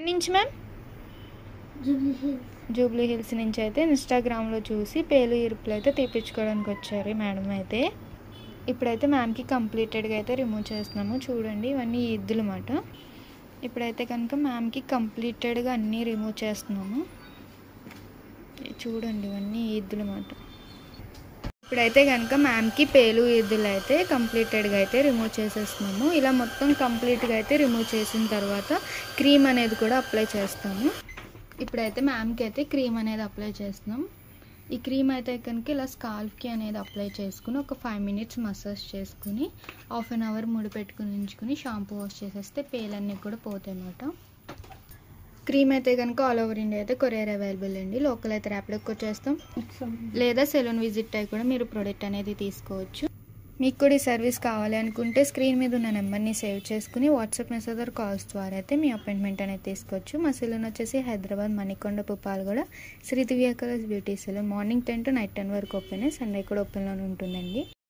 నుంచి ma'am Jubilee hills నుంచి అయితే ఇన్స్టాగ్రామ్లో చూసి పేలు ఇరుపులు అయితే తీపించుకోవడానికి వచ్చారు మేడం అయితే. ఇప్పుడైతే మ్యామ్కి కంప్లీటెడ్గా అయితే రిమూవ్ చేస్తున్నాము. చూడండి ఇవన్నీ ఈద్దులు అన్నమాట. ఇప్పుడైతే కనుక మ్యామ్కి కంప్లీటెడ్గా అన్నీ రిమూవ్ చేస్తున్నాము. చూడండి ఇవన్నీ ఈద్దులు అన్నమాట. ఇప్పుడైతే కనుక మ్యామ్కి పేలు ఈద్దులు అయితే కంప్లీటెడ్గా అయితే రిమూవ్ చేసేస్తున్నాము. ఇలా మొత్తం కంప్లీట్గా అయితే రిమూవ్ చేసిన తర్వాత క్రీమ్ అనేది కూడా అప్లై చేస్తాము. ఇప్పుడైతే మ్యామ్కి అయితే క్రీమ్ అనేది అప్లై చేస్తున్నాం. ఈ క్రీమ్ అయితే కనుక ఇలా స్కాల్ఫ్కి అనేది అప్లై చేసుకుని ఒక 5 minutes మసాజ్ చేసుకుని హాఫ్ అన్ అవర్ ముడి పెట్టుకుని ఉంచుకుని షాంపూ వాష్ చేసేస్తే పేలన్నీ కూడా పోతాయి అన్నమాట. క్రీమ్ అయితే కనుక ఆల్ ఓవర్ ఇండియా అయితే కొరియర్ అవైలబుల్ అండి. లోకల్ అయితే ర్యాపిడోకి వచ్చేస్తాం, లేదా సెలూన్ విజిట్ అయ్యి కూడా మీరు ప్రోడక్ట్ అనేది తీసుకోవచ్చు. మీకు కూడా ఈ సర్వీస్ కావాలి అనుకుంటే స్క్రీన్ మీద ఉన్న నెంబర్ని సేవ్ చేసుకుని వాట్సాప్ మెసేజ్ ఆర్ కాల్స్ ద్వారా అయితే మీ అపాయింట్మెంట్ అనేది తీసుకోవచ్చు. మా సెలూన్ వచ్చేసి Hyderabad Manikonda Puppalaguda Sri Divya colours beauty salon. Morning 10 to night 10 వరకు ఓపెన్, సండే కూడా ఓపెన్లోనే ఉంటుందండి.